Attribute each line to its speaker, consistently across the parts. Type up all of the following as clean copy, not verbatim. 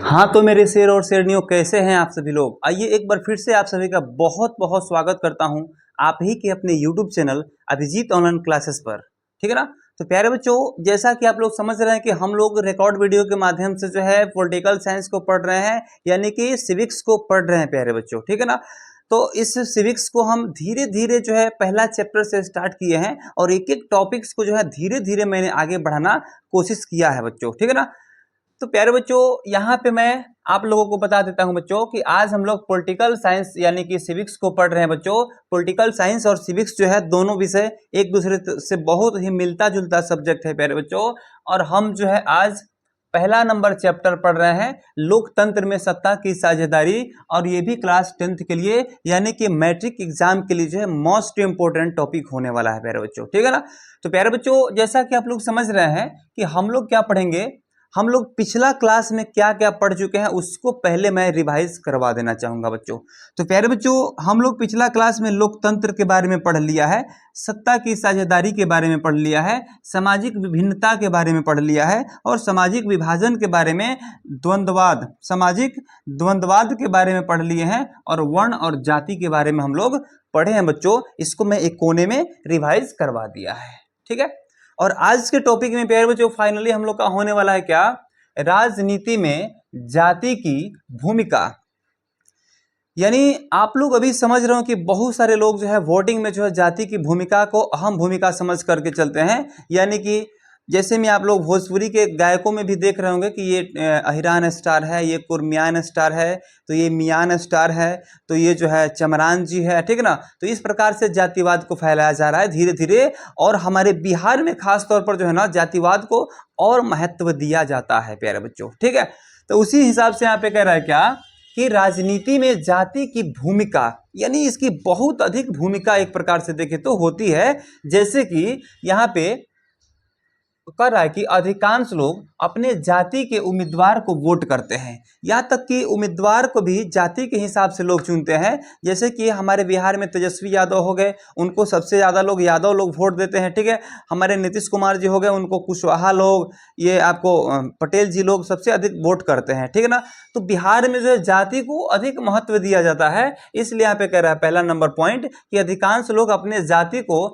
Speaker 1: हाँ तो मेरे शेर और शेरनियों कैसे हैं आप सभी लोग। आइए एक बार फिर से आप सभी का बहुत बहुत स्वागत करता हूं आप ही के अपने YouTube channel Abhijeet online classes पर। ठीक है ना। तो प्यारे बच्चों, जैसा कि आप लोग समझ रहे हैं कि हम लोग रिकॉर्ड वीडियो के माध्यम से जो है पॉलिटिकल साइंस को पढ़ रहे हैं, यानी कि सिविक्स को पढ़ रहे हैं प्यारे बच्चों। ठीक है ना। तो इस सिविक्स को हम धीरे धीरे जो है पहला चैप्टर से स्टार्ट किए हैं और एक एक टॉपिक्स को जो है धीरे धीरे मैंने आगे बढ़ाना कोशिश किया है बच्चों। ठीक है ना। तो प्यारे बच्चों, यहाँ पे मैं आप लोगों को बता देता हूं बच्चों कि आज हम लोग पॉलिटिकल साइंस यानी कि सिविक्स को पढ़ रहे हैं बच्चों। पॉलिटिकल साइंस और सिविक्स जो है दोनों विषय एक दूसरे से बहुत ही मिलता जुलता सब्जेक्ट है प्यारे बच्चों। और हम जो है आज पहला नंबर चैप्टर पढ़ रहे हैं, लोकतंत्र में सत्ता की साझेदारी, और ये भी क्लास 10th के लिए यानी कि मैट्रिक एग्जाम के लिए जो है मोस्ट इंपोर्टेंट टॉपिक होने वाला है प्यारे बच्चों। ठीक है ना। तो प्यारे बच्चों, जैसा कि आप लोग समझ रहे हैं कि हम लोग क्या पढ़ेंगे, हम लोग पिछला क्लास में क्या क्या पढ़ चुके हैं उसको पहले मैं रिवाइज करवा देना चाहूंगा बच्चों। तो प्यारे बच्चों, हम लोग पिछला क्लास में लोकतंत्र के बारे में पढ़ लिया है, सत्ता की साझेदारी के बारे में पढ़ लिया है, सामाजिक विभिन्नता के बारे में पढ़ लिया है, और सामाजिक विभाजन के बारे में, द्वंद्ववाद, सामाजिक द्वंद्ववाद के बारे में पढ़ लिए हैं, और वर्ण और जाति के बारे में हम लोग पढ़े हैं बच्चों। इसको मैं एक कोने में रिवाइज करवा दिया है। ठीक है। और आज के टॉपिक में प्यारे बच्चों फाइनली हम लोग का होने वाला है क्या, राजनीति में जाति की भूमिका। यानी आप लोग अभी समझ रहे हो कि बहुत सारे लोग जो है वोटिंग में जो है जाति की भूमिका को अहम भूमिका समझ करके चलते हैं। यानी कि जैसे में आप लोग भोजपुरी के गायकों में भी देख रहे होंगे कि ये अहिरान स्टार है, ये कुर्मियान स्टार है, तो ये मियान स्टार है, तो ये जो है चमरान जी है। ठीक है ना। तो इस प्रकार से जातिवाद को फैलाया जा रहा है धीरे धीरे, और हमारे बिहार में खास तौर पर जो है ना जातिवाद को और महत्व दिया जाता है प्यारे बच्चों। ठीक है। तो उसी हिसाब से यहाँ पे कह रहा है क्या कि राजनीति में जाति की भूमिका, यानी इसकी बहुत अधिक भूमिका एक प्रकार से देखें तो होती है। जैसे कि यहाँ पे कर रहा है कि अधिकांश लोग अपने जाति के उम्मीदवार को वोट करते हैं, यहाँ तक कि उम्मीदवार को भी जाति के हिसाब से लोग चुनते हैं। जैसे कि हमारे बिहार में तेजस्वी यादव हो गए, उनको सबसे ज़्यादा लोग यादव लोग वोट देते हैं। ठीक है। हमारे नीतीश कुमार जी हो गए, उनको कुशवाहा लोग, ये आपको पटेल जी लोग सबसे अधिक वोट करते हैं। ठीक है ना। तो बिहार में जो है जाति को अधिक महत्व दिया जाता है, इसलिए यहाँ पे कह रहा है पहला नंबर पॉइंट कि अधिकांश लोग अपने जाति को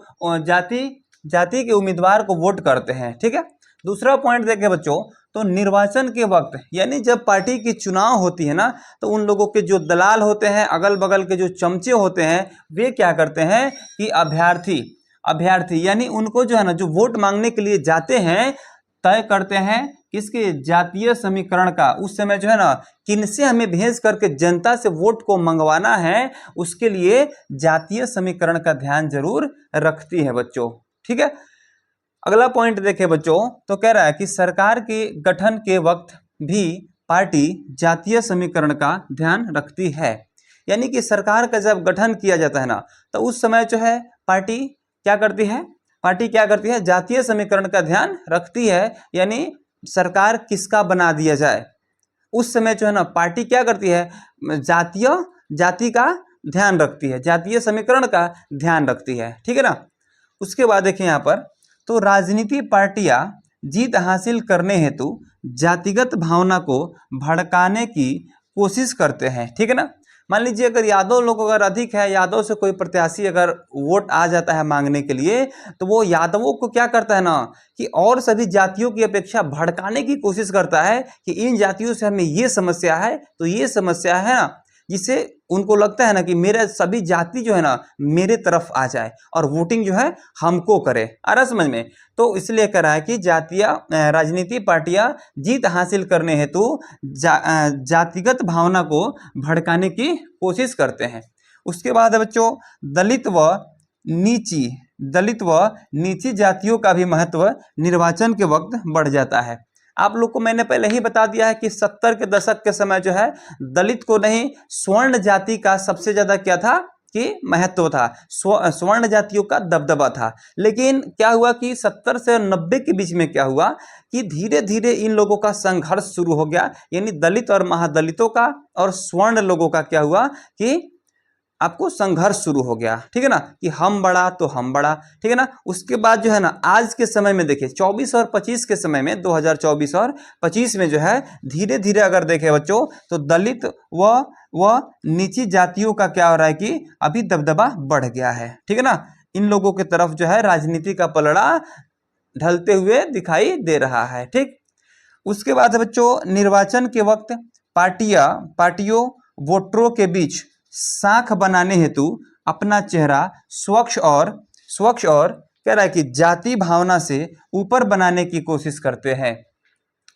Speaker 1: जाति के उम्मीदवार को वोट करते हैं। ठीक है। दूसरा पॉइंट देखें बच्चों, तो निर्वाचन के वक्त यानी जब पार्टी की चुनाव होती है ना, तो उन लोगों के जो दलाल होते हैं, अगल बगल के जो चमचे होते हैं, वे क्या करते हैं कि अभ्यर्थी यानी उनको जो है ना जो वोट मांगने के लिए जाते हैं, तय करते हैं किसके, जातीय समीकरण का। उस समय जो है ना किनसे हमें भेज करके जनता से वोट को मंगवाना है, उसके लिए जातीय समीकरण का ध्यान जरूर रखती है बच्चों। ठीक है। अगला पॉइंट देखें बच्चों, तो कह रहा है कि सरकार के गठन के वक्त भी पार्टी जातीय समीकरण का ध्यान रखती है। यानी कि सरकार का जब गठन किया जाता है ना, तो उस समय जो है पार्टी क्या करती है, जातीय समीकरण का ध्यान रखती है। यानी सरकार किसका बना दिया जाए, उस समय जो है ना पार्टी क्या करती है, जाति का ध्यान रखती है, जातीय समीकरण का ध्यान रखती है। ठीक है ना। उसके बाद देखें यहाँ पर, तो राजनीति पार्टियां जीत हासिल करने हेतु जातिगत भावना को भड़काने की कोशिश करते हैं। ठीक है ना। मान लीजिए अगर यादव लोग अगर अधिक है, यादव से कोई प्रत्याशी अगर वोट आ जाता है मांगने के लिए, तो वो यादवों को क्या करता है ना कि और सभी जातियों की अपेक्षा भड़काने की कोशिश करता है कि इन जातियों से हमें ये समस्या है, तो ये समस्या है ना, जिससे उनको लगता है ना कि मेरा सभी जाति जो है ना मेरे तरफ आ जाए और वोटिंग जो है हमको करे। आ रहा समझ में। तो इसलिए कह रहा है कि राजनीति पार्टियां जीत हासिल करने हेतु जातिगत भावना को भड़काने की कोशिश करते हैं। उसके बाद है बच्चों, दलित व नीची जातियों का भी महत्व निर्वाचन के वक्त बढ़ जाता है। आप लोग को मैंने पहले ही बता दिया है कि 70 के दशक के समय जो है दलित को नहीं, स्वर्ण जाति का सबसे ज्यादा क्या था कि महत्व था, स्वर्ण जातियों का दबदबा था। लेकिन क्या हुआ कि 70 से 90 के बीच में क्या हुआ कि धीरे धीरे इन लोगों का संघर्ष शुरू हो गया। यानी दलित और महादलितों का और स्वर्ण लोगों का क्या हुआ कि आपको संघर्ष शुरू हो गया, ठीक है ना, कि हम बड़ा तो हम बड़ा, ठीक है ना। उसके बाद जो है ना आज के समय में देखिए 24 और 25 के समय में 2024 और 25 में जो है धीरे धीरे अगर देखें बच्चों तो दलित व नीची जातियों का क्या हो रहा है कि अभी दबदबा बढ़ गया है, ठीक है ना। इन लोगों की तरफ जो है राजनीति का पलड़ा ढलते हुए दिखाई दे रहा है, ठीक। उसके बाद है बच्चों निर्वाचन के वक्त पार्टियों वोटरों के बीच साख बनाने हेतु अपना चेहरा स्वच्छ और कह रहा है कि जाति भावना से ऊपर बनाने की कोशिश करते हैं।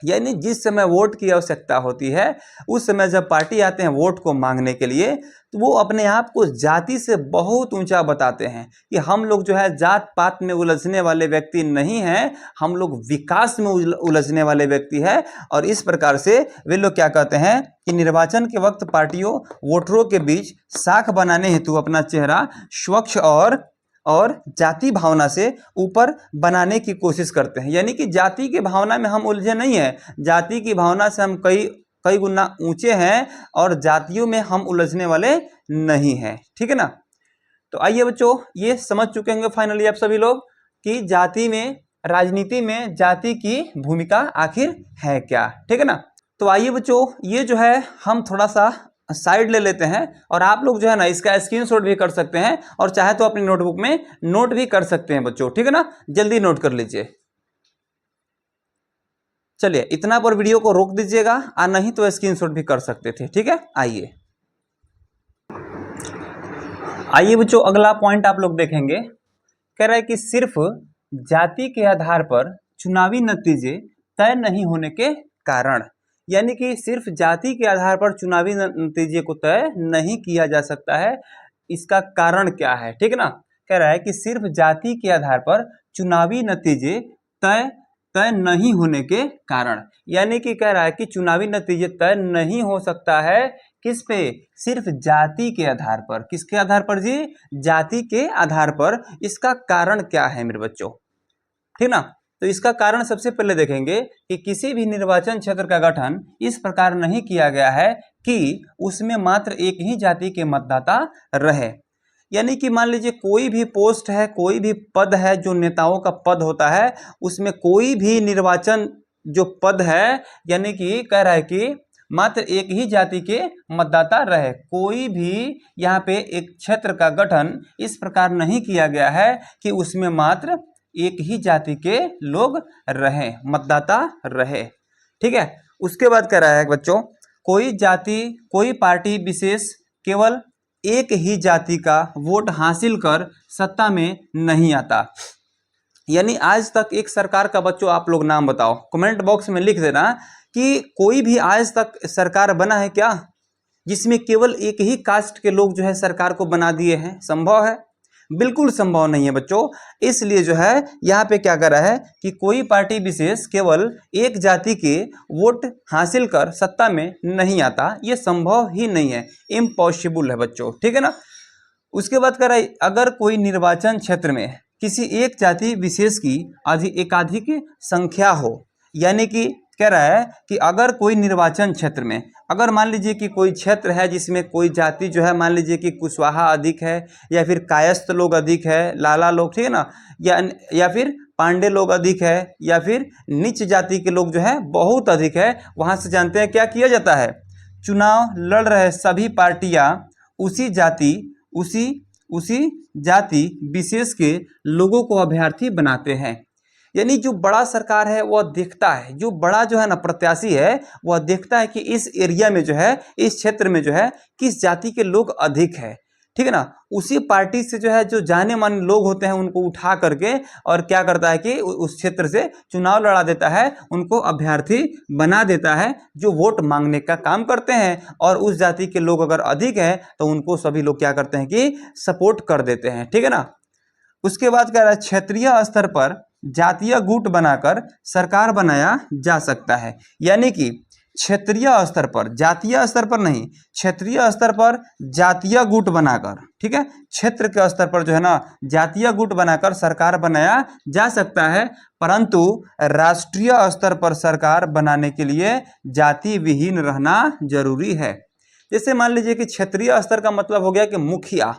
Speaker 1: यानी जिस समय वोट की आवश्यकता होती है उस समय जब पार्टी आते हैं वोट को मांगने के लिए तो वो अपने आप को जाति से बहुत ऊंचा बताते हैं कि हम लोग जो है जात पात में उलझने वाले व्यक्ति नहीं हैं, हम लोग विकास में उलझने वाले व्यक्ति हैं। और इस प्रकार से वे लोग क्या कहते हैं कि निर्वाचन के वक्त पार्टियों वोटरों के बीच साख बनाने हेतु अपना चेहरा स्वच्छ और जाति भावना से ऊपर बनाने की कोशिश करते हैं। यानी कि जाति की भावना में हम उलझे नहीं हैं, जाति की भावना से हम कई गुना ऊंचे हैं और जातियों में हम उलझने वाले नहीं हैं, ठीक है ना। तो आइए बच्चों ये समझ चुके होंगे फाइनली आप सभी लोग कि जाति में राजनीति में जाति की भूमिका आखिर है क्या, ठीक है ना। तो आइए बच्चों ये जो है हम थोड़ा सा साइड ले लेते हैं और आप लोग जो है ना इसका स्क्रीनशॉट भी कर सकते हैं और चाहे तो अपनी नोटबुक में नोट भी कर सकते हैं बच्चों, ठीक है ना। जल्दी नोट कर लीजिए। चलिए इतना पर वीडियो को रोक दीजिएगा और नहीं तो स्क्रीनशॉट भी कर सकते थे, ठीक है। आइए बच्चों अगला पॉइंट आप लोग देखेंगे, कह रहा है कि सिर्फ जाति के आधार पर चुनावी नतीजे तय नहीं होने के कारण, यानी कि सिर्फ जाति के आधार पर चुनावी नतीजे को तय नहीं किया जा सकता है। इसका कारण क्या है, ठीक है ना। कह रहा है कि सिर्फ जाति के आधार पर चुनावी नतीजे तय नहीं होने के कारण, यानी कि कह रहा है कि चुनावी नतीजे तय नहीं हो सकता है किस पे, सिर्फ जाति के आधार पर। किसके आधार पर जी, जाति के आधार पर। इसका कारण क्या है मेरे बच्चों, ठीक ना। तो इसका कारण सबसे पहले देखेंगे कि किसी भी निर्वाचन क्षेत्र का गठन इस प्रकार नहीं किया गया है कि उसमें मात्र एक ही जाति के मतदाता रहे। यानी कि मान लीजिए कोई भी पोस्ट है, कोई भी पद है जो नेताओं का पद होता है, उसमें कोई भी निर्वाचन जो पद है यानी कि कह रहा है कि मात्र एक ही जाति के मतदाता रहे। कोई भी यहाँ पे एक क्षेत्र का गठन इस प्रकार नहीं किया गया है कि उसमें मात्र एक ही जाति के लोग रहे, मतदाता रहे, ठीक है। उसके बाद कह रहा है बच्चों कोई जाति कोई पार्टी विशेष केवल एक ही जाति का वोट हासिल कर सत्ता में नहीं आता। यानी आज तक एक सरकार का बच्चों आप लोग नाम बताओ, कमेंट बॉक्स में लिख देना कि कोई भी आज तक सरकार बना है क्या जिसमें केवल एक ही कास्ट के लोग जो है सरकार को बना दिए हैं। संभव है? बिल्कुल संभव नहीं है बच्चों। इसलिए जो है यहाँ पे क्या कर रहा है कि कोई पार्टी विशेष केवल एक जाति के वोट हासिल कर सत्ता में नहीं आता, ये संभव ही नहीं है, इम्पॉसिबल है बच्चों, ठीक है ना। उसके बाद कह रहा है अगर कोई निर्वाचन क्षेत्र में किसी एक जाति विशेष की एकाधिक संख्या हो, यानी कि कह रहा है कि अगर कोई निर्वाचन क्षेत्र में अगर मान लीजिए कि कोई क्षेत्र है जिसमें कोई जाति जो है मान लीजिए कि कुशवाहा अधिक है या फिर कायस्थ लोग अधिक है, लाला लोग, ठीक है ना, या फिर पांडे लोग अधिक है या फिर नीच जाति के लोग जो है बहुत अधिक है, वहां से जानते हैं क्या किया जाता है, चुनाव लड़ रहे सभी पार्टियां उसी जाति विशेष के लोगों को अभ्यर्थी बनाते हैं। यानी जो बड़ा सरकार है वह देखता है, जो बड़ा जो है ना प्रत्याशी है वह देखता है कि इस एरिया में जो है, इस क्षेत्र में जो है किस जाति के लोग अधिक है, ठीक है ना। उसी पार्टी से जो है जो जाने माने लोग होते हैं उनको उठा करके और क्या करता है कि उस क्षेत्र से चुनाव लड़ा देता है, उनको अभ्यर्थी बना देता है जो वोट मांगने का काम करते हैं। और उस जाति के लोग अगर अधिक है तो उनको सभी लोग क्या करते हैं कि सपोर्ट कर देते हैं, ठीक है ना। उसके बाद कह रहा है क्षेत्रीय स्तर पर जातीय गुट बनाकर सरकार बनाया जा सकता है। यानी कि क्षेत्रीय स्तर पर, जातीय स्तर पर नहीं, क्षेत्रीय स्तर पर जातीय गुट बनाकर, ठीक है, क्षेत्र के स्तर पर जो है ना जातीय गुट बनाकर सरकार बनाया जा सकता है, परंतु राष्ट्रीय स्तर पर सरकार बनाने के लिए जाति विहीन रहना जरूरी है। जैसे मान लीजिए कि क्षेत्रीय स्तर का मतलब हो गया कि मुखिया,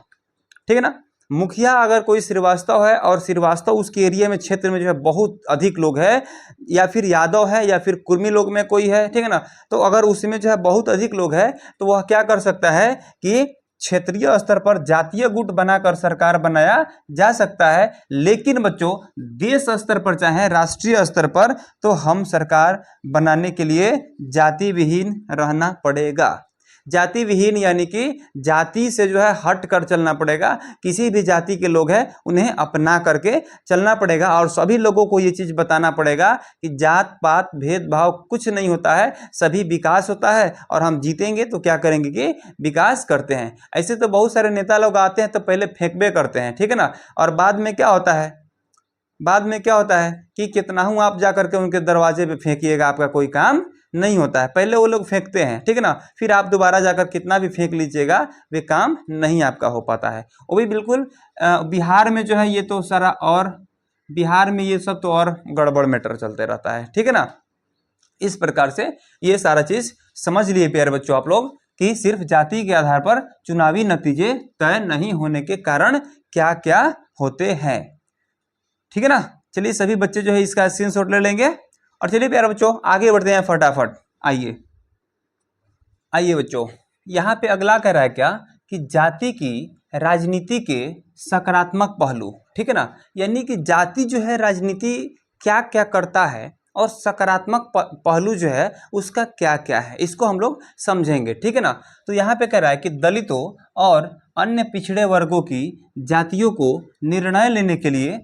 Speaker 1: ठीक है ना। मुखिया अगर कोई श्रीवास्तव है और श्रीवास्तव उसके एरिया में क्षेत्र में जो है बहुत अधिक लोग है, या फिर यादव है या फिर कुर्मी लोग में कोई है, ठीक है ना, तो अगर उसमें जो है बहुत अधिक लोग है तो वह क्या कर सकता है कि क्षेत्रीय स्तर पर जातीय गुट बनाकर सरकार बनाया जा सकता है। लेकिन बच्चों देश स्तर पर चाहे राष्ट्रीय स्तर पर तो हम सरकार बनाने के लिए जाति विहीन रहना पड़ेगा। जाति विहीन यानी कि जाति से जो है हट कर चलना पड़ेगा, किसी भी जाति के लोग हैं उन्हें अपना करके चलना पड़ेगा और सभी लोगों को ये चीज बताना पड़ेगा कि जात पात भेदभाव कुछ नहीं होता है, सभी विकास होता है और हम जीतेंगे तो क्या करेंगे कि विकास करते हैं। ऐसे तो बहुत सारे नेता लोग आते हैं तो पहले फेंकबे करते हैं, ठीक है ना, और बाद में क्या होता है, बाद में क्या होता है कि कितना हूं आप जाकर के उनके दरवाजे पे फेंकिएगा, आपका कोई काम नहीं होता है। पहले वो लोग फेंकते हैं, ठीक है ना, फिर आप दोबारा जाकर कितना भी फेंक लीजिएगा वे काम नहीं आपका हो पाता है। वो भी बिल्कुल बिहार में जो है ये तो सारा, और बिहार में ये सब तो और गड़बड़ मैटर चलते रहता है, ठीक है ना। इस प्रकार से ये सारा चीज समझ लिए प्यारे बच्चों आप लोग कि सिर्फ जाति के आधार पर चुनावी नतीजे तय नहीं होने के कारण क्या क्या होते हैं, ठीक है ना। चलिए सभी बच्चे जो है इसका स्क्रीनशॉट ले लेंगे और चलिए प्यारे बच्चों आगे बढ़ते हैं फटाफट। आइए आइए बच्चों, यहाँ पे अगला कह रहा है क्या कि जाति की राजनीति के सकारात्मक पहलू, ठीक है ना, यानी कि जाति जो है राजनीति क्या क्या करता है और सकारात्मक पहलू जो है उसका क्या क्या है, इसको हम लोग समझेंगे, ठीक है ना। तो यहाँ पे कह रहा है कि दलितों और अन्य पिछड़े वर्गों की जातियों को निर्णय लेने के लिए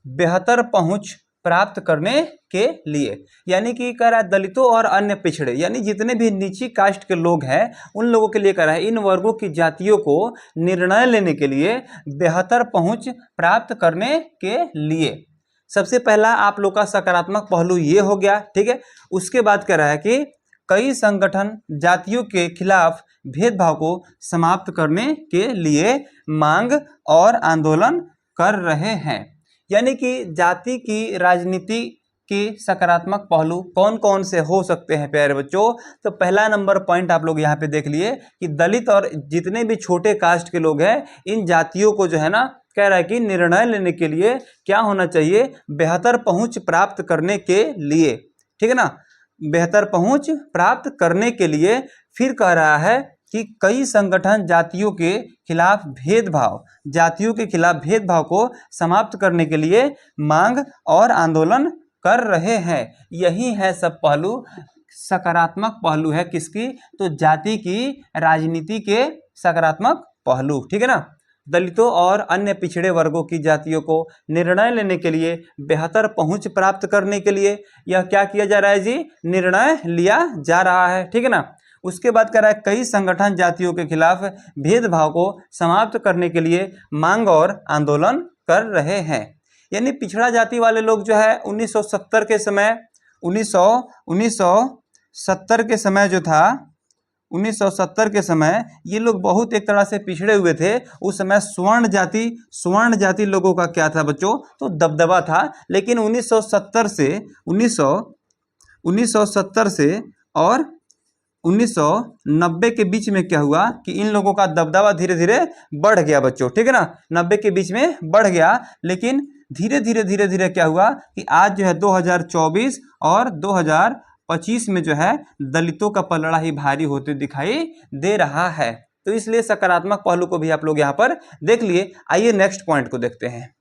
Speaker 1: बेहतर पहुंच प्राप्त करने के लिए, यानी कि कह रहा है दलितों और अन्य पिछड़े यानी जितने भी नीची कास्ट के लोग हैं उन लोगों के लिए कह रहा है इन वर्गों की जातियों को निर्णय लेने के लिए बेहतर पहुंच प्राप्त करने के लिए। सबसे पहला आप लोग का सकारात्मक पहलू ये हो गया, ठीक है। उसके बाद कह रहा है कि कई संगठन जातियों के खिलाफ भेदभाव को समाप्त करने के लिए मांग और आंदोलन कर रहे हैं, यानी कि जाति की राजनीति के सकारात्मक पहलू कौन कौन से हो सकते हैं प्यारे बच्चों। तो पहला नंबर पॉइंट आप लोग यहाँ पे देख लिए कि दलित और जितने भी छोटे कास्ट के लोग हैं इन जातियों को जो है ना कह रहा है कि निर्णय लेने के लिए क्या होना चाहिए, बेहतर पहुंच प्राप्त करने के लिए, ठीक है ना, बेहतर पहुंच प्राप्त करने के लिए। फिर कह रहा है कि कई संगठन जातियों के खिलाफ भेदभाव, जातियों के खिलाफ भेदभाव को समाप्त करने के लिए मांग और आंदोलन कर रहे हैं। यही है सब पहलू, सकारात्मक पहलू है किसकी, तो जाति की राजनीति के सकारात्मक पहलू, ठीक है ना। दलितों और अन्य पिछड़े वर्गों की जातियों को निर्णय लेने के लिए बेहतर पहुंच प्राप्त करने के लिए यह क्या किया जा रहा है जी, निर्णय लिया जा रहा है, ठीक है ना। उसके बाद कह रहा है कई संगठन जातियों के खिलाफ भेदभाव को समाप्त करने के लिए मांग और आंदोलन कर रहे हैं, यानी पिछड़ा जाति वाले लोग जो है 1970 के समय 1970 के समय जो था 1970 के समय ये लोग बहुत एक तरह से पिछड़े हुए थे। उस समय स्वर्ण जाति लोगों का क्या था बच्चों, तो दबदबा था। लेकिन 1970 से 1970 से और 1990 के बीच में क्या हुआ कि इन लोगों का दबदबा धीरे धीरे बढ़ गया बच्चों, ठीक है ना, 90 के बीच में बढ़ गया। लेकिन धीरे धीरे क्या हुआ कि आज जो है 2024 और 2025 में जो है दलितों का पलड़ा ही भारी होते दिखाई दे रहा है। तो इसलिए सकारात्मक पहलू को भी आप लोग यहाँ पर देख लिए। आइए नेक्स्ट पॉइंट को देखते हैं।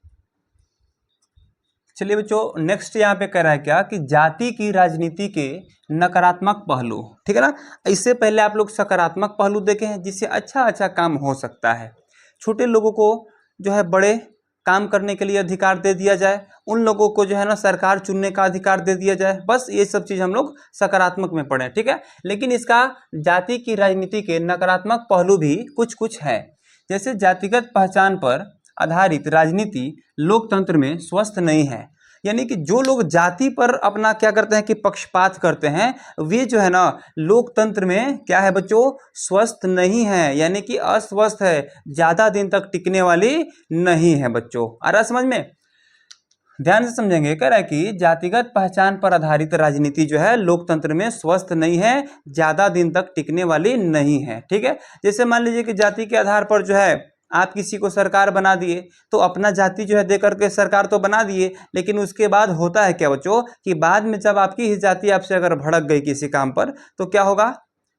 Speaker 1: चलिए बच्चों नेक्स्ट यहाँ पे कह रहा है क्या कि जाति की राजनीति के नकारात्मक पहलू, ठीक है ना। इससे पहले आप लोग सकारात्मक पहलू देखे हैं जिससे अच्छा काम हो सकता है। छोटे लोगों को जो है बड़े काम करने के लिए अधिकार दे दिया जाए, उन लोगों को जो है ना सरकार चुनने का अधिकार दे दिया जाए, बस ये सब चीज़ हम लोग सकारात्मक में पढ़ें, ठीक है। लेकिन इसका जाति की राजनीति के नकारात्मक पहलू भी कुछ है। जैसे जातिगत पहचान पर आधारित राजनीति लोकतंत्र में स्वस्थ नहीं है, यानी कि जो लोग जाति पर अपना क्या करते हैं कि पक्षपात करते हैं वे जो है ना लोकतंत्र में क्या है बच्चों, स्वस्थ नहीं है, यानी कि अस्वस्थ है, ज्यादा दिन तक टिकने वाली नहीं है बच्चों। आ रहा समझ में। ध्यान से समझेंगे। कह रहा है कि जातिगत पहचान पर आधारित राजनीति जो है लोकतंत्र में स्वस्थ नहीं है, ज्यादा दिन तक टिकने वाली नहीं है। ठीक है, जैसे मान लीजिए कि जाति के आधार पर जो है आप किसी को सरकार बना दिए, तो अपना जाति जो है दे करके सरकार तो बना दिए, लेकिन उसके बाद होता है क्या बच्चों कि बाद में जब आपकी ही जाति आपसे अगर भड़क गई किसी काम पर, तो क्या होगा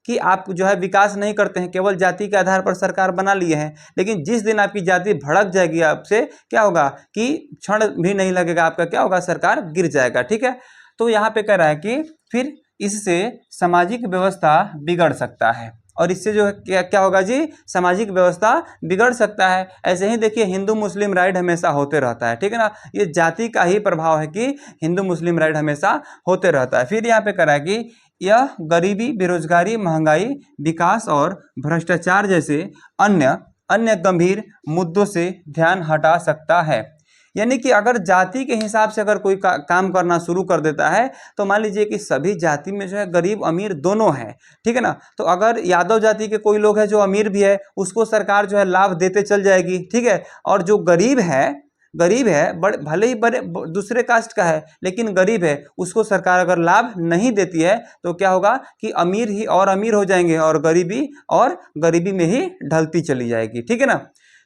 Speaker 1: कि आप जो है विकास नहीं करते हैं, केवल जाति के आधार पर सरकार बना लिए हैं। लेकिन जिस दिन आपकी जाति भड़क जाएगी आपसे, क्या होगा कि क्षण भी नहीं लगेगा, आपका क्या होगा, सरकार गिर जाएगा। ठीक है, तो यहाँ पे कह रहा है कि फिर इससे सामाजिक व्यवस्था बिगड़ सकता है, और इससे जो है क्या क्या होगा जी, सामाजिक व्यवस्था बिगड़ सकता है। ऐसे ही देखिए हिंदू मुस्लिम राइड हमेशा होते रहता है। ठीक है ना, ये जाति का ही प्रभाव है कि हिंदू मुस्लिम राइड हमेशा होते रहता है। फिर यहाँ पे कह रहा है कि यह गरीबी, बेरोजगारी, महंगाई, विकास और भ्रष्टाचार जैसे अन्य अन्य गंभीर मुद्दों से ध्यान हटा सकता है। यानी कि अगर जाति के हिसाब से अगर कोई काम करना शुरू कर देता है, तो मान लीजिए कि सभी जाति में जो है गरीब अमीर दोनों है। ठीक है ना, तो अगर यादव जाति के कोई लोग हैं जो अमीर भी है, उसको सरकार जो है लाभ देते चल जाएगी। ठीक है, और जो गरीब है बड़े भले ही बड़े दूसरे कास्ट का है लेकिन गरीब है, उसको सरकार अगर लाभ नहीं देती है, तो क्या होगा कि अमीर ही और अमीर हो जाएंगे और गरीबी में ही ढलती चली जाएगी। ठीक है ना,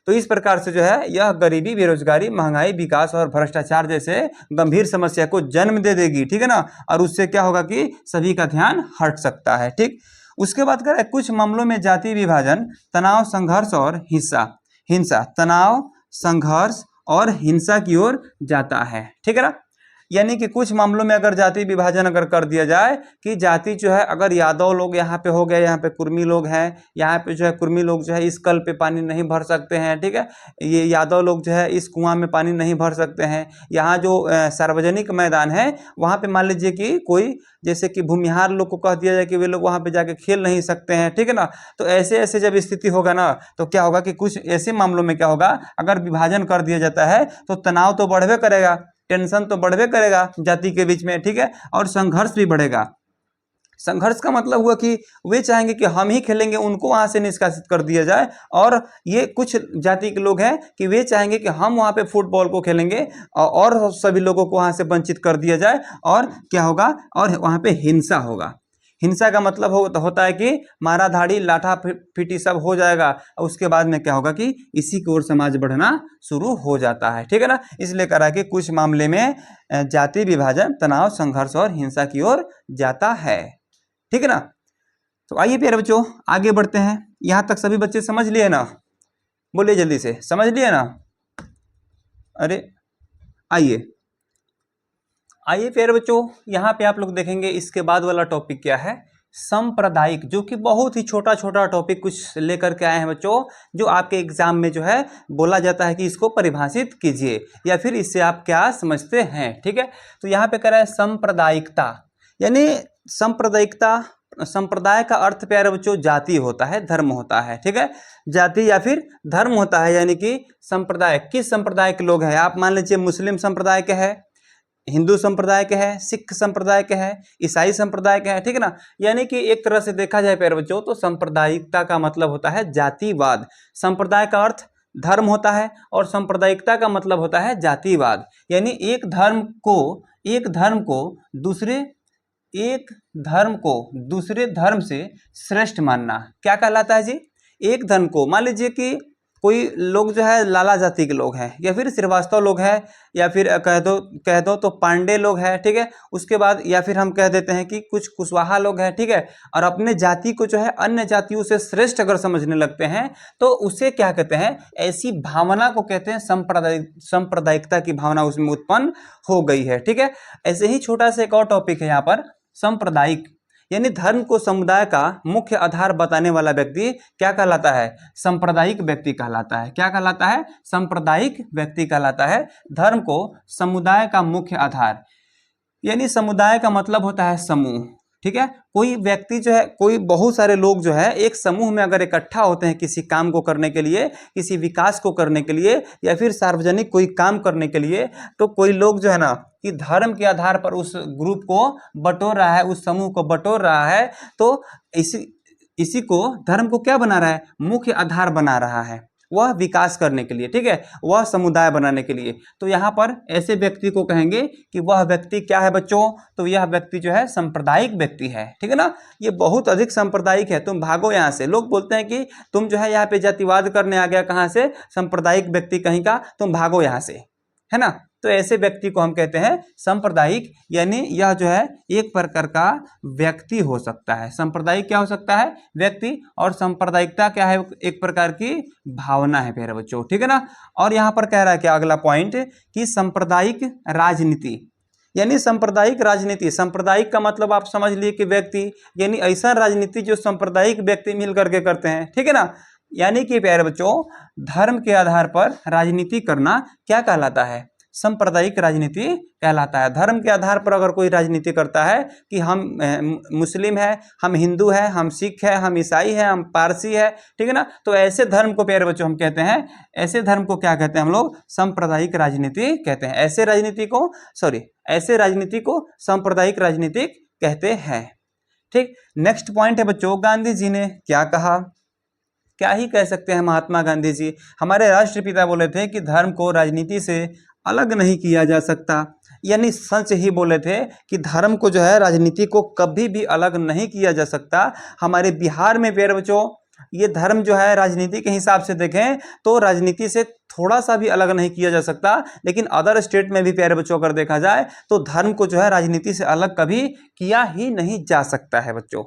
Speaker 1: तो इस प्रकार से जो है यह गरीबी, बेरोजगारी, महंगाई, विकास और भ्रष्टाचार जैसे गंभीर समस्या को जन्म दे देगी। ठीक है ना, और उससे क्या होगा कि सभी का ध्यान हट सकता है। ठीक, उसके बाद करें कुछ मामलों में जाति विभाजन तनाव, संघर्ष और हिंसा तनाव, संघर्ष और हिंसा की ओर जाता है। ठीक है ना, यानी कि कुछ मामलों में अगर जाति विभाजन अगर कर दिया जाए कि जाति जो है अगर यादव लोग यहाँ पे हो गए, यहाँ पे कुर्मी लोग हैं, यहाँ पे जो है कुर्मी लोग जो है इस कल पे पानी नहीं भर सकते हैं। ठीक है, ये यादव लोग जो है इस कुआं में पानी नहीं भर सकते हैं। यहाँ जो सार्वजनिक मैदान है वहाँ पे मान लीजिए कि कोई जैसे कि भूमिहार लोग को कह दिया जाए कि वे लोग वहाँ पे जाके खेल नहीं सकते हैं। ठीक है ना, तो ऐसे ऐसे जब स्थिति होगा ना, तो क्या होगा कि कुछ ऐसे मामलों में क्या होगा, अगर विभाजन कर दिया जाता है तो तनाव तो बढ़वे करेगा, टेंशन तो बढ़वे करेगा जाति के बीच में। ठीक है, और संघर्ष भी बढ़ेगा। संघर्ष का मतलब हुआ कि वे चाहेंगे कि हम ही खेलेंगे, उनको वहां से निष्कासित कर दिया जाए, और ये कुछ जाति के लोग हैं कि वे चाहेंगे कि हम वहां पे फुटबॉल को खेलेंगे और सभी लोगों को वहां से वंचित कर दिया जाए, और क्या होगा, और वहां पे हिंसा होगा। हिंसा का मतलब होता है कि मारा धाड़ी, लाठा पीटी सब हो जाएगा, और उसके बाद में क्या होगा कि इसी की ओर समाज बढ़ना शुरू हो जाता है। ठीक है ना, इसलिए कह रहा है कि कुछ मामले में जाति विभाजन तनाव, संघर्ष और हिंसा की ओर जाता है। ठीक है ना, तो आइए प्यारे बच्चों आगे बढ़ते हैं। यहां तक सभी बच्चे समझ लिए ना? बोलिए जल्दी से, समझ लिए ना? अरे आइए प्यारे बच्चों, यहाँ पे आप लोग देखेंगे इसके बाद वाला टॉपिक क्या है, सांप्रदायिक, जो कि बहुत ही छोटा छोटा टॉपिक कुछ लेकर के आए हैं बच्चों, जो आपके एग्जाम में जो है बोला जाता है कि इसको परिभाषित कीजिए या फिर इससे आप क्या समझते हैं। ठीक है, तो यहाँ पे कह रहा है सांप्रदायिकता, यानी सांप्रदायिकता, संप्रदाय का अर्थ प्यारे बच्चों जाति होता है, धर्म होता है। ठीक है, जाति या फिर धर्म होता है, यानी कि संप्रदाय, किस संप्रदाय के लोग हैं आप मान लीजिए मुस्लिम संप्रदाय के हैं, हिंदू संप्रदाय के हैं, सिख संप्रदाय के हैं, ईसाई संप्रदाय के हैं। ठीक है ना, यानी कि एक तरह से देखा जाए प्यारे बच्चों तो सांप्रदायिकता का मतलब होता है जातिवाद। संप्रदाय का अर्थ धर्म होता है और सांप्रदायिकता का मतलब होता है जातिवाद, यानी एक धर्म को दूसरे धर्म से श्रेष्ठ मानना। क्या कहलाता है जी? एक धर्म को, मान लीजिए कि कोई लोग जो है लाला जाति के लोग हैं या फिर श्रीवास्तव लोग हैं या फिर कह दो तो पांडे लोग हैं। ठीक है, उसके बाद या फिर हम कह देते हैं कि कुछ कुशवाहा लोग हैं। ठीक है, और अपने जाति को जो है अन्य जातियों से श्रेष्ठ अगर समझने लगते हैं तो उसे क्या कहते हैं, ऐसी भावना को कहते हैं सांप्रदायिकता की भावना उसमें उत्पन्न हो गई है। ठीक है, ऐसे ही छोटा सा एक और टॉपिक है यहाँ पर, सांप्रदायिक, यानी धर्म को समुदाय का मुख्य आधार बताने वाला व्यक्ति क्या कहलाता है? सांप्रदायिक व्यक्ति कहलाता है। क्या कहलाता है? सांप्रदायिक व्यक्ति कहलाता है। धर्म को समुदाय का मुख्य आधार, यानी समुदाय का मतलब होता है समूह। ठीक है, कोई व्यक्ति जो है, कोई बहुत सारे लोग जो है एक समूह में अगर इकट्ठा होते हैं किसी काम को करने के लिए, किसी विकास को करने के लिए या फिर सार्वजनिक कोई काम करने के लिए, तो कोई लोग जो है ना कि धर्म के आधार पर उस ग्रुप को बटोर रहा है, उस समूह को बटोर रहा है, तो इसी को धर्म को क्या बना रहा है? मुख्य आधार बना रहा है। वह विकास करने के लिए, ठीक है, वह समुदाय बनाने के लिए। तो यहाँ पर ऐसे व्यक्ति को कहेंगे कि वह व्यक्ति क्या है बच्चों, तो यह व्यक्ति जो है सांप्रदायिक व्यक्ति है, ठीक है ना, ये बहुत अधिक सांप्रदायिक है, तुम भागो यहाँ से। लोग बोलते हैं कि तुम जो है यहाँ पे जातिवाद करने आ गया, कहाँ से, सांप्रदायिक व्यक्ति कहीं का, तुम भागो यहाँ से, है ना। तो ऐसे व्यक्ति को हम कहते हैं सांप्रदायिक, यानी यह जो है एक प्रकार का व्यक्ति हो सकता है। सांप्रदायिक क्या हो सकता है, व्यक्ति, और सांप्रदायिकता क्या है, एक प्रकार की भावना है प्यारे बच्चों, ठीक है ना। और यहाँ पर कह रहा है क्या अगला पॉइंट, कि सांप्रदायिक राजनीति, यानी सांप्रदायिक राजनीति, सांप्रदायिक का मतलब आप समझ लिए कि व्यक्ति, यानी ऐसा राजनीति जो सांप्रदायिक व्यक्ति मिल करके करते हैं, ठीक है ना। यानी कि प्यारे बच्चों धर्म के आधार पर राजनीति करना क्या कहलाता है, सांप्रदायिक राजनीति कहलाता है। धर्म के आधार पर अगर कोई राजनीति करता है कि हम मुस्लिम है, हम हिंदू है, हम सिख है, हम ईसाई है, हम पारसी है, ठीक है ना, तो ऐसे धर्म को प्यारे बच्चों हम कहते हैं, ऐसे धर्म को क्या कहते हैं हम लोग, सांप्रदायिक राजनीति कहते हैं। ऐसे राजनीति को सांप्रदायिक राजनीति कहते हैं, ठीक। नेक्स्ट पॉइंट है बच्चों, गांधी जी ने क्या कहा, क्या ही कह सकते हैं। महात्मा गांधी जी हमारे राष्ट्रपिता बोले थे कि धर्म को राजनीति से अलग नहीं किया जा सकता, यानी सच ही बोले थे कि धर्म को जो है राजनीति को कभी भी अलग नहीं किया जा सकता। हमारे बिहार में प्यारे बच्चों ये धर्म जो है राजनीति के हिसाब से देखें तो राजनीति से थोड़ा सा भी अलग नहीं किया जा सकता, लेकिन अदर स्टेट में भी प्यारे बच्चों अगर देखा जाए तो धर्म को जो है राजनीति से अलग कभी किया ही नहीं जा सकता है बच्चों,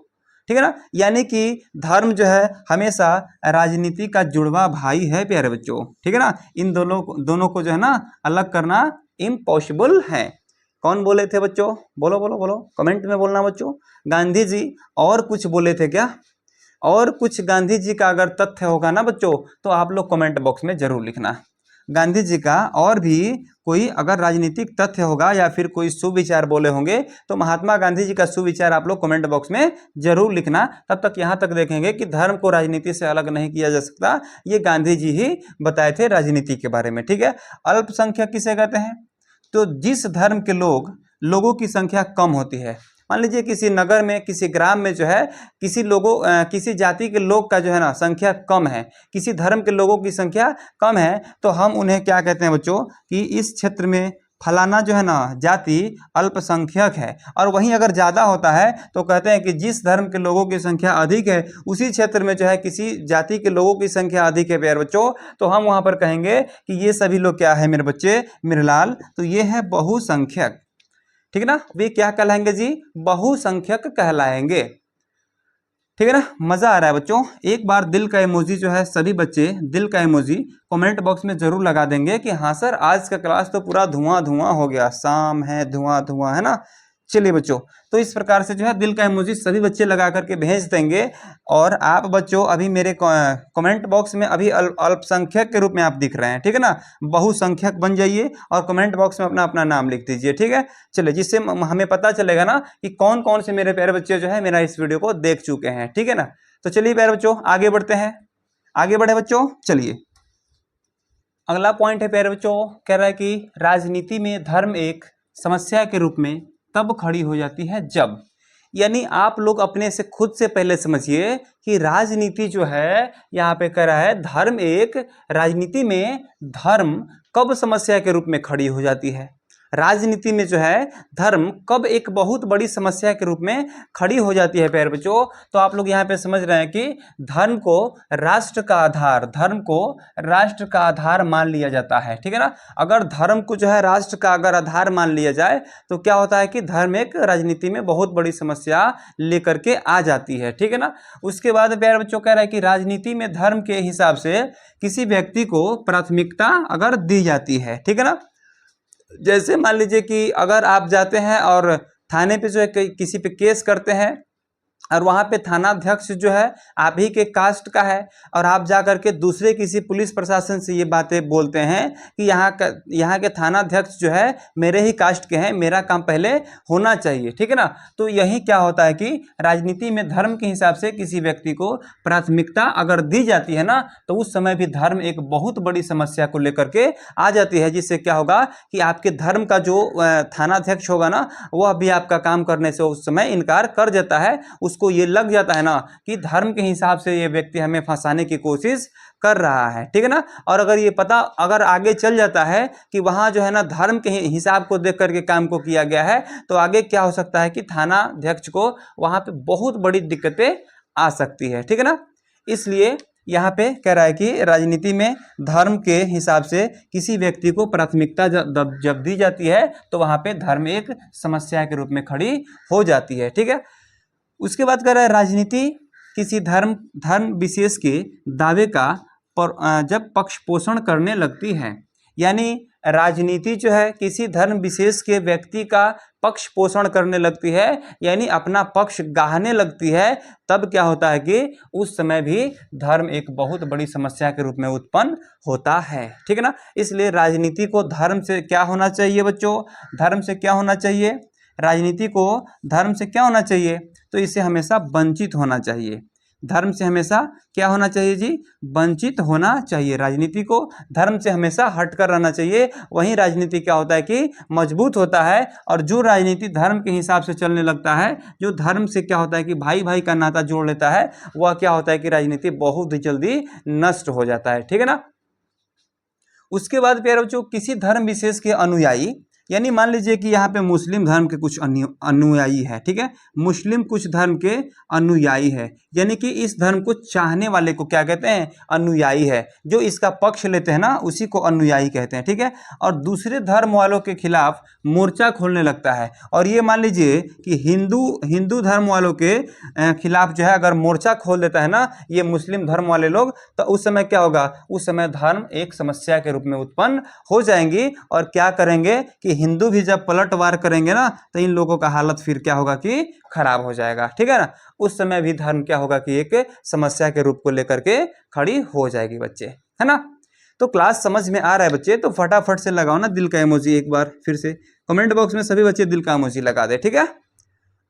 Speaker 1: ठीक है ना। यानी कि धर्म जो है हमेशा राजनीति का जुड़वा भाई है प्यारे बच्चों, ठीक है ना। इन दोनों को जो है ना अलग करना इम्पॉसिबल है। कौन बोले थे बच्चों, बोलो बोलो बोलो, कमेंट में बोलना बच्चों। गांधी जी, और कुछ बोले थे क्या, और कुछ गांधी जी का अगर तथ्य होगा ना बच्चों तो आप लोग कमेंट बॉक्स में जरूर लिखना। गांधी जी का और भी कोई अगर राजनीतिक तथ्य होगा या फिर कोई सुविचार बोले होंगे तो महात्मा गांधी जी का सुविचार आप लोग कमेंट बॉक्स में जरूर लिखना। तब तक यहाँ तक देखेंगे कि धर्म को राजनीति से अलग नहीं किया जा सकता, ये गांधी जी ही बताए थे राजनीति के बारे में, ठीक है। अल्पसंख्यक किसे कहते हैं, तो जिस धर्म के लोगों की संख्या कम होती है। मान लीजिए किसी नगर में, किसी ग्राम में जो है किसी जाति के लोग का जो है ना संख्या कम है, किसी धर्म के लोगों की संख्या कम है, तो हम उन्हें क्या कहते हैं बच्चों, कि इस क्षेत्र में फलाना जो है ना जाति अल्पसंख्यक है। और वहीं अगर ज़्यादा होता है तो कहते हैं कि जिस धर्म के लोगों की संख्या अधिक है उसी क्षेत्र में जो है किसी जाति के लोगों की संख्या अधिक है प्यारे बच्चों, तो हम वहाँ पर कहेंगे कि ये सभी लोग क्या है मेरे बच्चे, मेरे लाल, तो ये है बहुसंख्यक, ठीक है ना। वे क्या कहलाएंगे जी, बहुसंख्यक कहलाएंगे, ठीक है ना। मजा आ रहा है बच्चों। एक बार दिल का इमोजी जो है सभी बच्चे दिल का इमोजी कमेंट बॉक्स में जरूर लगा देंगे कि हाँ सर आज का क्लास तो पूरा धुआं धुआं हो गया, शाम है धुआं धुआं, है ना। चलिए बच्चों, तो इस प्रकार से जो है दिल का इमोजी सभी बच्चे लगा करके भेज देंगे। और आप बच्चों अभी मेरे कमेंट बॉक्स में अभी अल्पसंख्यक के रूप में आप दिख रहे हैं, ठीक है ना। बहुसंख्यक बन जाइए और कमेंट बॉक्स में अपना अपना नाम लिख दीजिए, ठीक है। चलिए, जिससे हमें पता चलेगा ना कि कौन कौन से मेरे प्यारे बच्चे जो है मेरा इस वीडियो को देख चुके हैं, ठीक है ना। तो चलिए प्यारे बच्चों आगे बढ़ते हैं, आगे बढ़े बच्चों। चलिए अगला पॉइंट है प्यारे बच्चों, कह रहा है कि राजनीति में धर्म एक समस्या के रूप में तब खड़ी हो जाती है जब, यानी आप लोग अपने से खुद से पहले समझिए कि राजनीति जो है यहाँ पे कह रहा है धर्म एक, राजनीति में धर्म कब समस्या के रूप में खड़ी हो जाती है। राजनीति में जो है धर्म कब एक बहुत बड़ी समस्या के रूप में खड़ी हो जाती है प्यारे बच्चों। तो आप लोग यहाँ पे समझ रहे हैं कि धर्म को राष्ट्र का आधार मान लिया जाता है, ठीक है ना। अगर धर्म को जो है राष्ट्र का अगर आधार मान लिया जाए तो क्या होता है कि धर्म एक राजनीति में बहुत बड़ी समस्या लेकर के आ जाती है, ठीक है ना। उसके बाद प्यारे बच्चों कह रहा है कि राजनीति में धर्म के हिसाब से किसी व्यक्ति को प्राथमिकता अगर दी जाती है, ठीक है ना। जैसे मान लीजिए कि अगर आप जाते हैं और थाने पे जो है किसी पे केस करते हैं और वहाँ पे थानाध्यक्ष जो है आप ही के कास्ट का है और आप जा करके दूसरे किसी पुलिस प्रशासन से ये बातें बोलते हैं कि यहाँ के थानाध्यक्ष जो है मेरे ही कास्ट के हैं, मेरा काम पहले होना चाहिए, ठीक है ना। तो यही क्या होता है कि राजनीति में धर्म के हिसाब से किसी व्यक्ति को प्राथमिकता अगर दी जाती है ना तो उस समय भी धर्म एक बहुत बड़ी समस्या को लेकर के आ जाती है, जिससे क्या होगा कि आपके धर्म का जो थानाध्यक्ष होगा ना वह भी आपका काम करने से उस समय इनकार कर देता है, उसको उसको ये लग जाता है ना कि धर्म के हिसाब से ये व्यक्ति हमें फंसाने की कोशिश कर रहा है, ठीक है ना। और अगर ये पता अगर आगे चल जाता है कि वहाँ जो है ना धर्म के हिसाब को देख करके काम को किया गया है, तो आगे क्या हो सकता है कि थाना अध्यक्ष को वहाँ पे बहुत बड़ी दिक्कतें आ सकती है, ठीक है ना। इसलिए यहाँ पे कह रहा है कि राजनीति में धर्म के हिसाब से किसी व्यक्ति को प्राथमिकता जब दी जाती है तो वहाँ पे धर्म एक समस्या के रूप में खड़ी हो जाती है, ठीक है। उसके बाद कह रहा है राजनीति किसी धर्म विशेष के दावे का जब पक्ष पोषण करने लगती है, यानी राजनीति जो है किसी धर्म विशेष के व्यक्ति का पक्ष पोषण करने लगती है, यानी अपना पक्ष गाहने लगती है, तब क्या होता है कि उस समय भी धर्म एक बहुत बड़ी समस्या के रूप में उत्पन्न होता है, ठीक है ना। इसलिए राजनीति को धर्म से क्या होना चाहिए बच्चों, धर्म से क्या होना चाहिए, राजनीति को धर्म से क्या होना चाहिए, तो इसे हमेशा वंचित होना चाहिए। धर्म से हमेशा क्या होना चाहिए जी, वंचित होना चाहिए। राजनीति को धर्म से हमेशा हटकर रहना चाहिए, वहीं राजनीति क्या होता है कि मजबूत होता है। और जो राजनीति धर्म के हिसाब से चलने लगता है, जो धर्म से क्या होता है कि भाई भाई का नाता जोड़ लेता है, वह क्या होता है कि राजनीति बहुत ही जल्दी नष्ट हो जाता है, ठीक है ना। उसके बाद प्यारे बच्चों किसी धर्म विशेष के अनुयायी, यानी मान लीजिए कि यहाँ पे मुस्लिम धर्म के कुछ अनुयायी है, ठीक है, मुस्लिम कुछ धर्म के अनुयायी है, यानी कि इस धर्म को चाहने वाले को क्या कहते हैं, अनुयायी है। जो इसका पक्ष लेते हैं ना उसी को अनुयायी कहते हैं, ठीक है। और दूसरे धर्म वालों के खिलाफ मोर्चा खोलने लगता है, और ये मान लीजिए कि हिंदू धर्म वालों के खिलाफ जो है अगर मोर्चा खोल देता है ना ये मुस्लिम धर्म वाले लोग, तो उस समय क्या होगा, उस समय धर्म एक समस्या के रूप में उत्पन्न हो जाएंगी। और क्या करेंगे कि हिंदू भी जब पलटवार करेंगे ना तो इन लोगों का हालत फिर क्या होगा कि खराब हो जाएगा, ठीक है ना। उस समय भी धर्म क्या होगा कि एक समस्या के रूप को लेकर के खड़ी हो जाएगी बच्चे, है ना। तो क्लास समझ में आ रहा है बच्चे, तो फटाफट से लगाओ ना दिल का इमोजी, एक बार फिर से कमेंट बॉक्स में सभी बच्चे दिल का इमोजी लगा दे, ठीक है।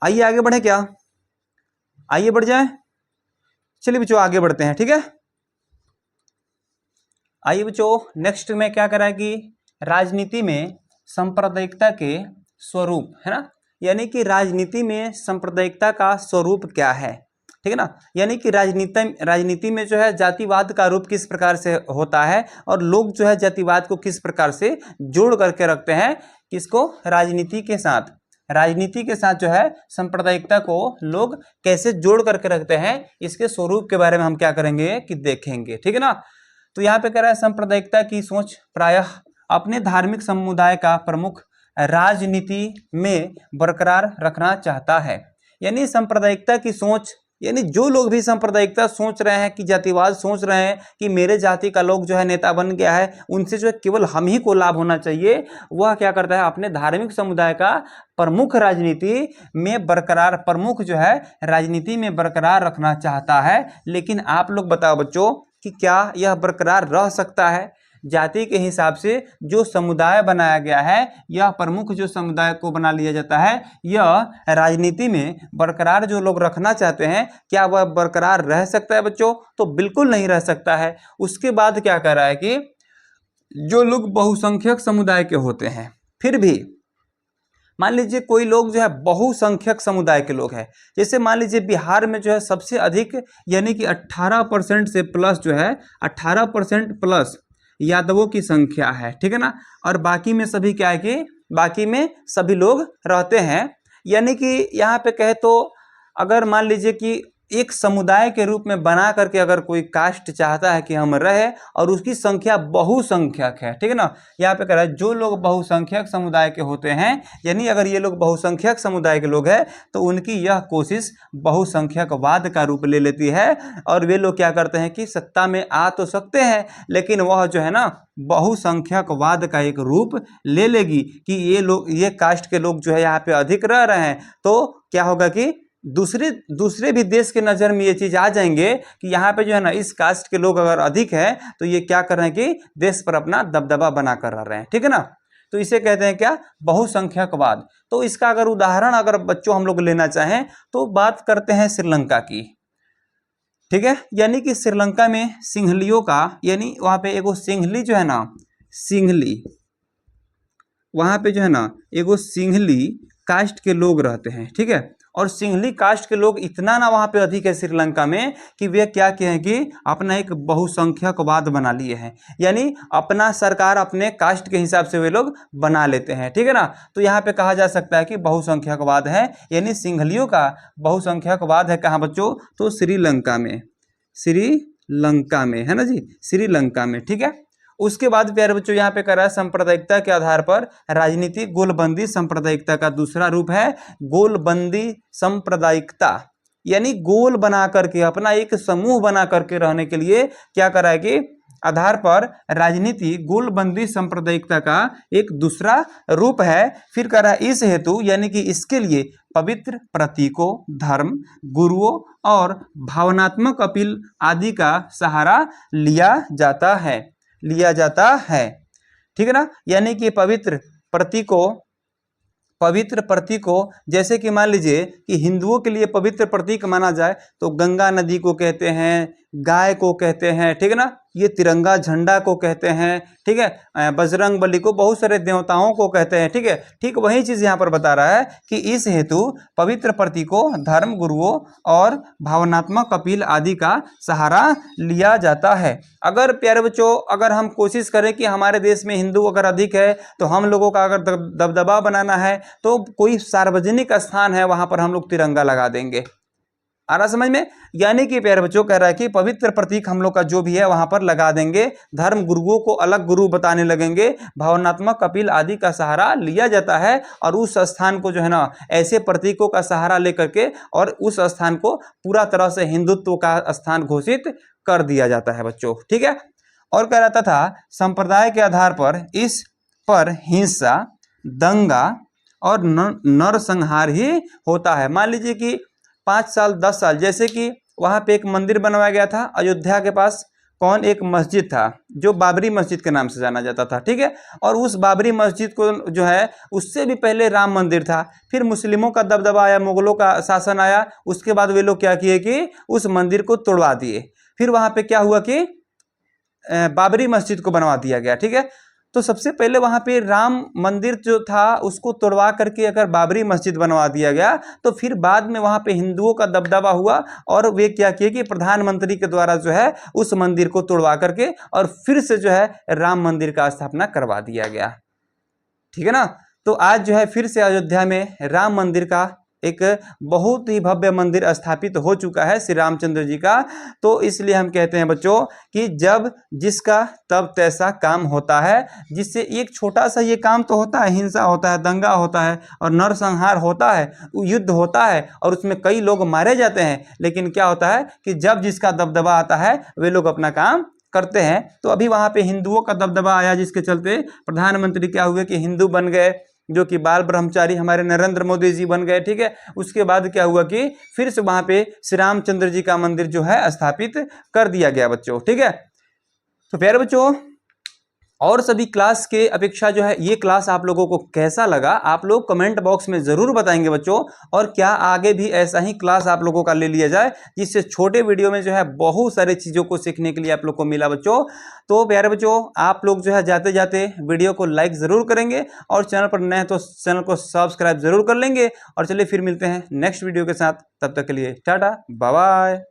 Speaker 1: आइए आगे बढ़े, क्या आइए बढ़ जाए, चलिए बच्चों आगे बढ़ते हैं, ठीक है। आइए बच्चों नेक्स्ट में क्या करा है कि राजनीति में सांप्रदायिकता के स्वरूप, है ना, यानी कि राजनीति में सांप्रदायिकता का स्वरूप क्या है, ठीक है ना। यानी कि राजनीति में जो है जातिवाद का रूप किस प्रकार से होता है, और लोग जो है जातिवाद को किस प्रकार से जोड़ करके रखते हैं, किसको, राजनीति के साथ जो है सांप्रदायिकता को लोग कैसे जोड़ करके रखते हैं, इसके स्वरूप के बारे में हम क्या करेंगे कि देखेंगे, ठीक है ना। तो यहाँ पे कह रहा है सांप्रदायिकता की सोच प्रायः अपने धार्मिक समुदाय का प्रमुख राजनीति में बरकरार रखना चाहता है। यानी सांप्रदायिकता की सोच, यानी जो लोग भी सांप्रदायिकता सोच रहे हैं कि जातिवाद सोच रहे हैं कि मेरे जाति का लोग जो है नेता बन गया है, उनसे जो है केवल हम ही को लाभ होना चाहिए, वह क्या करता है अपने धार्मिक समुदाय का प्रमुख राजनीति में बरकरार रखना चाहता है। लेकिन आप लोग बताओ बच्चों कि क्या यह बरकरार रह सकता है। जाति के हिसाब से जो समुदाय बनाया गया है, यह प्रमुख जो समुदाय को बना लिया जाता है, यह राजनीति में बरकरार जो लोग रखना चाहते हैं, क्या वह बरकरार रह सकता है बच्चों, तो बिल्कुल नहीं रह सकता है। उसके बाद क्या कह रहा है कि जो लोग बहुसंख्यक समुदाय के होते हैं, फिर भी मान लीजिए कोई लोग जो है बहुसंख्यक समुदाय के लोग हैं, जैसे मान लीजिए बिहार में जो है सबसे अधिक यानी कि 18% से प्लस जो है 18% प्लस यादवों की संख्या है, ठीक है ना। और बाकी में सभी क्या है कि बाकी में सभी लोग रहते हैं। यानी कि यहाँ पे कहे तो अगर मान लीजिए कि एक समुदाय के रूप में बना करके अगर कोई कास्ट चाहता है कि हम रहे और उसकी संख्या बहुसंख्यक है, ठीक है ना। यहाँ पे कह रहा है जो लोग बहुसंख्यक समुदाय के होते हैं, यानी अगर ये लोग बहुसंख्यक समुदाय के लोग हैं तो उनकी यह कोशिश बहुसंख्यकवाद का रूप ले लेती है। और वे लोग क्या करते हैं कि सत्ता में आ तो सकते हैं, लेकिन वह जो है ना बहुसंख्यकवाद का एक रूप ले लेगी कि ये कास्ट के लोग जो है यहाँ पे अधिक रह रहे हैं, तो क्या होगा कि दूसरे भी देश के नज़र में ये चीज़ आ जाएंगे कि यहाँ पे जो है ना इस कास्ट के लोग अगर अधिक है तो ये क्या कर रहे हैं कि देश पर अपना दबदबा बना कर रह रहे हैं, ठीक है ना। तो इसे कहते हैं क्या, बहुसंख्यकवाद। तो इसका अगर उदाहरण अगर बच्चों हम लोग लेना चाहें तो बात करते हैं श्रीलंका की, ठीक है। यानी कि श्रीलंका में सिंहलियों का, यानी वहाँ पे एगो सिंहली जो है ना, सिंहली, वहाँ पे जो है ना एगो सिंहली कास्ट के लोग रहते हैं, ठीक है। और सिंहली कास्ट के लोग इतना ना वहाँ पे अधिक है श्रीलंका में कि वे क्या किए हैं कि अपना एक बहुसंख्यकवाद बना लिए हैं, यानी अपना सरकार अपने कास्ट के हिसाब से वे लोग बना लेते हैं, ठीक है ना। तो यहाँ पे कहा जा सकता है कि बहुसंख्यकवाद है, यानी सिंहलियों का बहुसंख्यकवाद है कहाँ बच्चों, तो श्रीलंका में, श्रीलंका में है ना जी, श्रीलंका में, ठीक है। उसके बाद प्यारे बच्चों यहाँ पे कर रहा है सांप्रदायिकता के आधार पर राजनीति गोलबंदी सांप्रदायिकता का दूसरा रूप है गोलबंदी सांप्रदायिकता, यानी गोल बना करके अपना एक समूह बना करके रहने के लिए क्या करा है कि आधार पर राजनीति गोलबंदी सांप्रदायिकता का एक दूसरा रूप है। फिर कह रहा है इस हेतु, यानी कि इसके लिए पवित्र प्रतीकों, धर्म, गुरुओं और भावनात्मक अपील आदि का सहारा लिया जाता है, ठीक है ना। यानी कि पवित्र प्रतीकों जैसे कि मान लीजिए कि हिंदुओं के लिए पवित्र प्रतीक माना जाए तो गंगा नदी को कहते हैं, गाय को कहते हैं, ठीक है ना, ये तिरंगा झंडा को कहते हैं, ठीक है, बजरंग बली को, बहुत सारे देवताओं को कहते हैं, ठीक है। ठीक वही चीज यहाँ पर बता रहा है कि इस हेतु पवित्र प्रतीकों, धर्म, गुरुओं और भावनात्मक अपील आदि का सहारा लिया जाता है। अगर प्यारे बच्चों अगर हम कोशिश करें कि हमारे देश में हिंदू अगर अधिक है तो हम लोगों का अगर दबदबा बनाना है तो कोई सार्वजनिक स्थान है वहां पर हम लोग तिरंगा लगा देंगे, आ रहा समझ में। यानी कि प्यारे बच्चों कह रहा है कि पवित्र प्रतीक हम लोग का जो भी है वहां पर लगा देंगे, धर्म गुरुओं को अलग गुरु बताने लगेंगे, भावनात्मक अपील आदि का सहारा लिया जाता है और उस स्थान को जो है ना ऐसे प्रतीकों का सहारा लेकर के और उस स्थान को पूरा तरह से हिंदुत्व का स्थान घोषित कर दिया जाता है बच्चों, ठीक है। और कह रहा था संप्रदाय के आधार पर इस पर हिंसा, दंगा और नरसंहार ही होता है। मान लीजिए कि 5 साल 10 साल, जैसे कि वहां पे एक मंदिर बनवाया गया था अयोध्या के पास, कौन, एक मस्जिद था जो बाबरी मस्जिद के नाम से जाना जाता था, ठीक है। और उस बाबरी मस्जिद को जो है उससे भी पहले राम मंदिर था, फिर मुस्लिमों का दबदबा आया, मुगलों का शासन आया, उसके बाद वे लोग क्या किए कि उस मंदिर को तोड़वा दिए, फिर वहां पे क्या हुआ कि बाबरी मस्जिद को बनवा दिया गया, ठीक है। तो सबसे पहले वहां पे राम मंदिर जो था उसको तोड़वा करके अगर बाबरी मस्जिद बनवा दिया गया तो फिर बाद में वहां पे हिंदुओं का दबदबा हुआ और वे क्या किए कि प्रधानमंत्री के द्वारा जो है उस मंदिर को तोड़वा करके और फिर से जो है राम मंदिर का स्थापना करवा दिया गया, ठीक है ना। तो आज जो है फिर से अयोध्या में राम मंदिर का एक बहुत ही भव्य मंदिर स्थापित हो चुका है श्री रामचंद्र जी का। तो इसलिए हम कहते हैं बच्चों कि जब जिसका तब तैसा काम होता है, जिससे एक छोटा सा ये काम तो होता है, हिंसा होता है, दंगा होता है और नरसंहार होता है, युद्ध होता है और उसमें कई लोग मारे जाते हैं, लेकिन क्या होता है कि जब जिसका दबदबा आता है वे लोग अपना काम करते हैं। तो अभी वहां पे हिंदुओं का दबदबा आया जिसके चलते प्रधानमंत्री क्या हुए कि हिंदू बन गए, जो कि बाल ब्रह्मचारी हमारे नरेंद्र मोदी जी बन गए, ठीक है। उसके बाद क्या हुआ कि फिर से वहां पे श्री रामचंद्र जी का मंदिर जो है स्थापित कर दिया गया बच्चों, ठीक है। तो प्यारे बच्चों और सभी क्लास के अपेक्षा जो है ये क्लास आप लोगों को कैसा लगा आप लोग कमेंट बॉक्स में जरूर बताएंगे बच्चों। और क्या आगे भी ऐसा ही क्लास आप लोगों का ले लिया जाए जिससे छोटे वीडियो में जो है बहुत सारी चीज़ों को सीखने के लिए आप लोग को मिला बच्चों। तो प्यारे बच्चों आप लोग जो है जाते जाते वीडियो को लाइक ज़रूर करेंगे और चैनल पर नए हैं तो चैनल को सब्सक्राइब जरूर कर लेंगे। और चलिए फिर मिलते हैं नेक्स्ट वीडियो के साथ, तब तक के लिए टाटा बाय बाय।